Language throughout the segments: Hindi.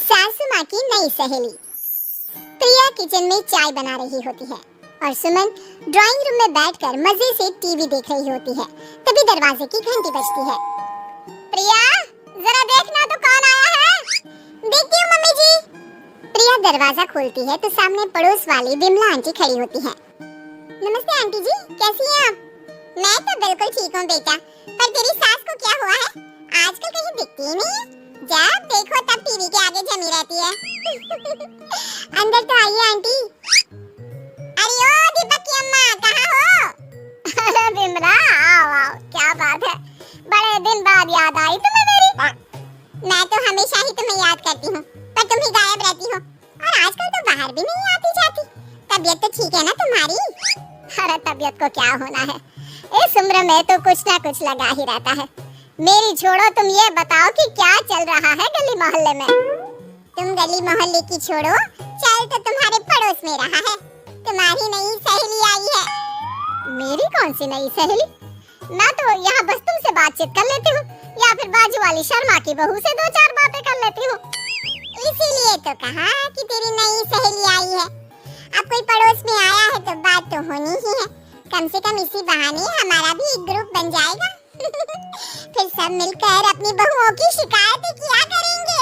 सासू माँ की नई सहेली। प्रिया किचन में चाय बना रही होती है और सुमन ड्राइंग रूम में बैठकर मजे से टीवी देख रही होती है। तभी दरवाजे की घंटी बजती है। प्रिया, जरा देखना तो कौन आया है। देखती हूँ मम्मी जी। प्रिया दरवाजा खोलती है तो सामने पड़ोस वाली विमला आंटी खड़ी होती है। नमस्ते आंटी जी, कैसी हैं आप? मैं तो बिल्कुल ठीक हूँ बेटा, पर तेरी सास को क्या हुआ है? आजकल कहीं दिखती ही नहीं है। जब देखो तब टीवी के आगे जमी रहती है। अंदर तो आइए आंटी। अरे ओ दीपक की अम्मा, कहाँ हो? अरे विमला, आओ आओ, क्या बात है, बड़े दिन बाद याद आई तुम्हें मेरी। मैं तो हमेशा ही तुम्हें याद करती हूँ, पर तुम ही गायब रहती हो और आजकल तो बाहर भी नहीं आती जाती। तबीयत तो ठीक है ना तुम्हारी? अरे तबीयत को क्या होना है, इस उम्र में तो कुछ ना कुछ लगा ही रहता है। मेरी छोड़ो, तुम ये बताओ कि क्या चल रहा है गली मोहल्ले में? तुम गली मोहल्ले की छोड़ो, चल तो तुम्हारे पड़ोस में रहा है। तुम्हारी नई सहेली आई है। मेरी कौन सी नई सहेली? मैं तो यहाँ बस तुमसे बातचीत कर लेती हूँ या फिर बाजू वाली शर्मा की बहू से दो चार बातें कर लेती हूँ। इसीलिए तो कहा कि तेरी नई सहेली आई है। अब कोई पड़ोस में आया है तो बात तो होनी ही है। कम से कम इसी बहाने हमारा भी एक ग्रुप बन जाएगा। फिर सब मिलकर अपनी बहुओं की शिकायतें किया करेंगे।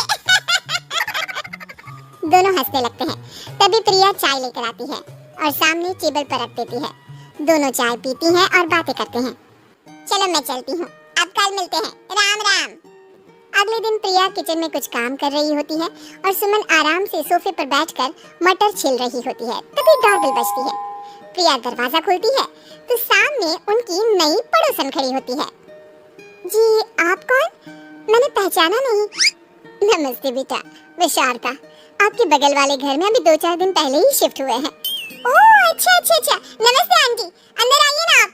दोनों हंसने लगते हैं। तभी प्रिया चाय लेकर आती है और सामने टेबल पर रख देती है। दोनों चाय पीती हैं और बातें करते हैं। चलो मैं चलती हूँ, अब कल मिलते हैं। राम राम। अगले दिन प्रिया किचन में कुछ काम कर रही होती है और सुमन आराम से सोफे पर बैठकर मटर छील रही होती है। तभी डोरबेल बजती है। प्रिया दरवाजा खोलती है तो सामने उनकी नई पड़ोसन खड़ी होती है। जी, आप कौन? मैंने पहचाना नहीं। नमस्ते बेटा, मैं शारदा, आपके बगल वाले घर में अभी 2-4 दिन पहले ही शिफ्ट हुए हैं। ओह अच्छा अच्छा अच्छा, नमस्ते आंटी, अंदर आइए ना आप।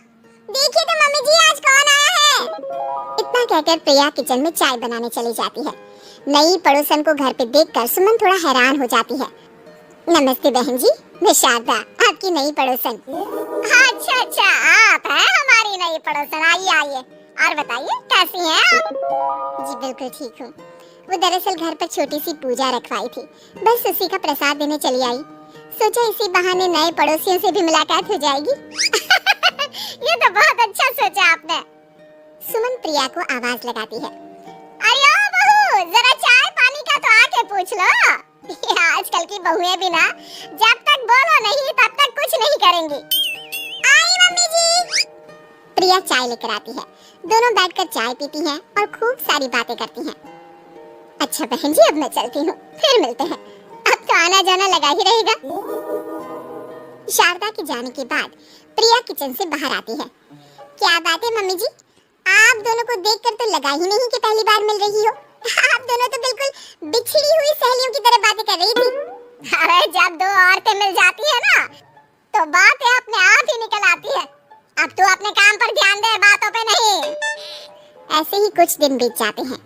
देखिए तो मम्मी जी आज कौन आया है। इतना कहकर प्रिया किचन में चाय बनाने चली जाती है। नई पड़ोसन को घर पे देखकर सुमन थोड़ा हैरान हो जाती है। नमस्ते बहन जी, मैं शारदा, आपकी नई पड़ोसन। अच्छा अच्छा, आप हैं हमारी नई पड़ोसन। आइए आइए, और बताइए कैसी हैं आप? जी बिल्कुल ठीक हूँ। वो दरअसल घर पर छोटी सी पूजा रखवाई थी, बस उसी का प्रसाद देने चली आई। सोचा इसी बहाने नए पड़ोसियों से भी मुलाकात हो जाएगी। ये तो बहुत अच्छा सोचा आपने। सुमन प्रिया को आवाज लगाती है। अरे ओ बहू, जरा चाय पानी का तो आके पूछ लो। आजकल की बहुएं भी ना, जब तक बोलो नहीं तब तक कुछ नहीं करेंगी। आई मम्मी जी। प्रिया चाय लेकर आती है। दोनों बैठकर चाय पीती हैं और खूब सारी बातें करती हैं। अच्छा बहन जी, अब मैं चलती हूँ, फिर मिलते हैं। अब तो आना जाना लगा ही रहेगा। शारदा के जाने के बाद प्रिया किचन से बाहर आती है। क्या बात है मम्मी जी, आप दोनों को देखकर तो लगा ही नहीं कि पहली बार मिल रही हो। आप दोनों तो बिल्कुल बिछड़ी हुई सहेलियों की तरह बातें कर रही थी। अरे जब दो औरतें मिल जाती है ना, तो बातें अपने आप ही निकल आती है। अब तू अपने काम पर ध्यान दे, बातों पे नहीं। ऐसे ही कुछ दिन बीत जाते हैं।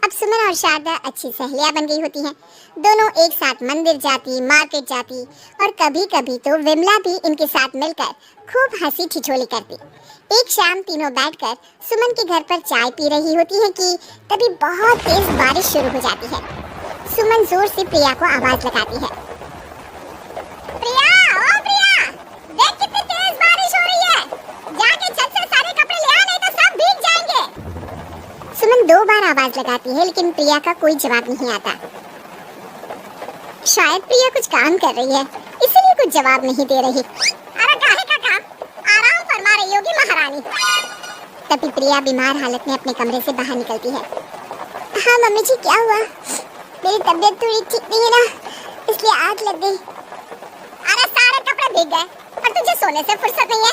अब सुमन और शारदा अच्छी सहेलियां बन गई होती हैं। दोनों एक साथ मंदिर जाती, मार्केट जाती और कभी-कभी तो विमला भी इनके साथ मिलकर खूब हंसी ठिठोली करती। एक शाम तीनों बैठकर सुमन के घर पर चाय पी रही होती है कि तभी बहुत तेज बारिश शुरू हो जाती है। सुमन जोर से प्रिया को आवाज लगाती है। प्रिया, ओ प्रिया, देख कितनी तेज बारिश हो रही है। जाके छत से सारे कपड़े ले आ, नहीं तो सब भीग जाएंगे। सुमन 2 बार आवाज लगाती है लेकिन प्रिया का कोई जवाब नहीं आता। शायद प्रिया कुछ काम कर रही है, इसलिए कुछ जवाब नहीं दे रही। अरे काहे का काम, आराम फरमा रही होगी महारानी। तभी प्रिया बीमार हालत में अपने कमरे से बाहर निकलती है। हाँ मम्मी जी, क्या हुआ? मेरी तबीयत थोड़ी ठीक नहीं है ना, इसलिए आग लग गई। अरे सारे कपड़े भीग गए और तुझे सोने से फुर्सत नहीं है।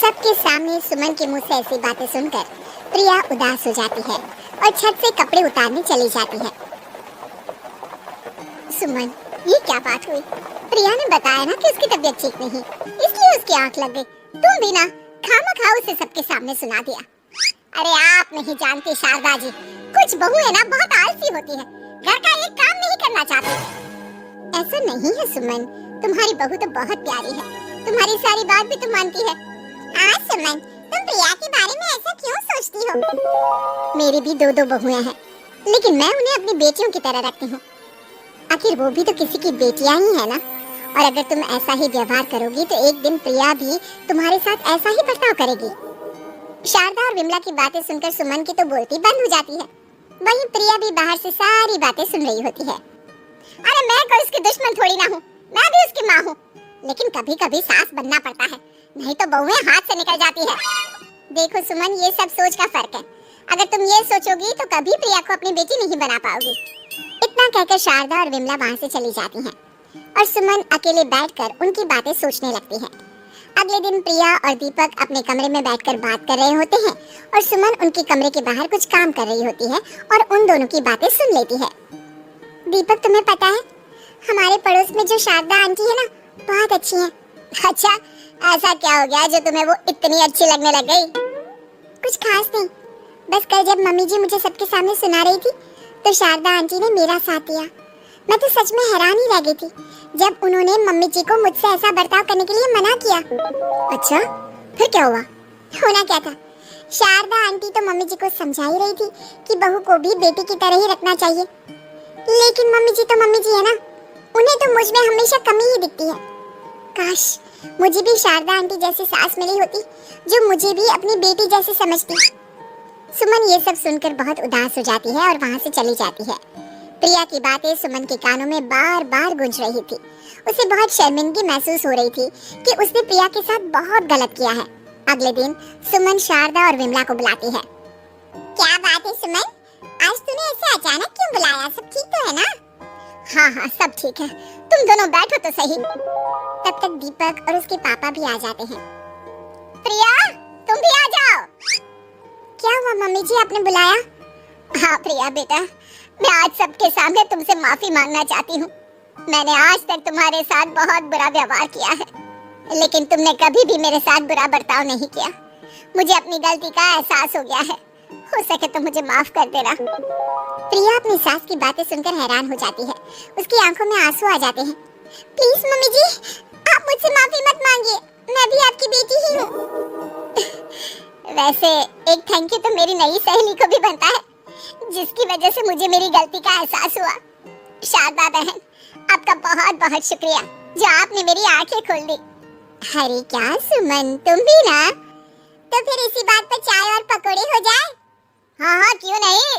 सबके सामने सुमन के मुंह से ऐसी बातें सुनकर प्रिया उदास हो जाती है और छत से कपड़े उतारने चली जाती है। सुमन, ये क्या बात हुई? प्रिया ने बताया ना कि उसकी तबीयत ठीक नहीं, इसलिए उसकी आंख लग गई। तुम भी ना खामखा उसे सबके सामने सुना दिया। अरे आप नहीं जानती शारदा जी, कुछ बहुएं ना बहुत आलसी होती है, घर का एक काम नहीं करना चाहती। ऐसा नहीं है सुमन, तुम्हारी बहू तो बहुत प्यारी है, तुम्हारी सारी बात भी तो मानती है। हाँ सुमन, तुम प्रिया के बारे में ऐसा क्यों सोचती हो? मेरी भी 2 बहुएं हैं, लेकिन मैं उन्हें अपनी बेटियों की तरह रखती हूँ। आखिर वो भी तो किसी की बेटियां ही है ना। और अगर तुम ऐसा ही व्यवहार करोगी तो एक दिन प्रिया भी तुम्हारे साथ ऐसा ही बर्ताव करेगी। शारदा और विमला की बातें सुनकर सुमन की तो बोलती बंद हो जाती है। वहीं प्रिया भी बाहर से सारी बातें सुन रही होती है। अरे मैं कोई उसकी दुश्मन थोड़ी ना हूँ, मैं भी उसकी माँ हूँ। लेकिन कभी कभी सास बनना पड़ता है, नहीं तो बहुएं हाथ से निकल जाती है। देखो सुमन, ये सब सोच का फर्क है। अगर तुम ये सोचोगी तो कभी प्रिया को अपनी बेटी नहीं बना पाओगी। इतना कहकर शारदा और विमला वहाँ से चली जाती हैं और सुमन अकेले बैठकर उनकी बातें सोचने लगती है। अगले दिन प्रिया और दीपक अपने कमरे में बैठकर बात कर रहे होते हैं और सुमन उनके कमरे के बाहर कुछ काम कर रही होती है और उन दोनों की बातें सुन लेती है। दीपक, तुम्हें पता है हमारे पड़ोस में जो शारदा आंटी है ना, बहुत अच्छी है। अच्छा, ऐसा क्या हो गया जो तुम्हें वो इतनी अच्छी लगने लग गई? कुछ खास नहीं, बस कल जब मम्मी जी मुझे सबके सामने सुना रही थी तो शारदा आंटी ने मेरा साथ दिया। मैं तो सच में हैरान ही रह गई थी जब उन्होंने मम्मी जी को मुझसे ऐसा बर्ताव करने के लिए मना किया। अच्छा, फिर क्या हुआ? होना क्या था, शारदा आंटी तो मम्मी जी को समझा ही रही थी कि बहू को भी बेटी की तरह ही रखना चाहिए। लेकिन मम्मी जी तो मम्मी जी है ना, उन्हें तो मुझ में हमेशा कमी ही दिखती है। काश मुझे भी शारदा आंटी जैसी सास मिली होती जो मुझे भी अपनी बेटी जैसी समझती। सुमन ये सब सुनकर बहुत उदास हो जाती है और वहाँ से चली जाती है। प्रिया की बातें सुमन के कानों में बार बार गूंज रही थी। उसे बहुत शर्मिंदगी महसूस हो रही थी कि उसने प्रिया के साथ बहुत गलत किया है। अगले दिन सुमन शारदा और विमला को बुलाती है। क्या बात है सुमन, आज तूने ऐसे अचानक क्यों बुलाया? सब ठीक तो है ना? हाँ हाँ, सब ठीक है, तुम दोनों बैठो तो सही। तब तक दीपक और उसके पापा भी आ जाते हैं। प्रिया, तुम भी आ जाओ। क्या हुआ मम्मी जी, आपने बुलाया? हाँ प्रिया बेटा, मैं आज सबके सामने तुमसे माफी मांगना चाहती हूँ। मैंने आज तक तुम्हारे साथ बहुत बुरा व्यवहार किया है, लेकिन तुमने कभी भी मेरे साथ बुरा बर्ताव नहीं किया। मुझे अपनी गलती का एहसास हो गया है, हो सके तो मुझे माफ कर देना। प्रिया अपनी सास की बातें सुनकर हैरान हो जाती है। उसकी आंखों में आंसू आ जाते हैं। प्लीज मम्मी जी, आप मुझसे माफी मत मांगिए, मैं भी आपकी बेटी ही हूँ। वैसे एक थैंक यू तो मेरी नई सहेली को भी बनता है, जिसकी वजह से मुझे मेरी गलती का एहसास हुआ। शारदा बहन, आपका बहुत बहुत शुक्रिया जो आपने मेरी आंखें खोल दी। अरे क्या सुमन, तुम भी ना? तो फिर इसी बात पर चाय और पकौड़े हो जाए? हाँ हाँ, क्यों नहीं।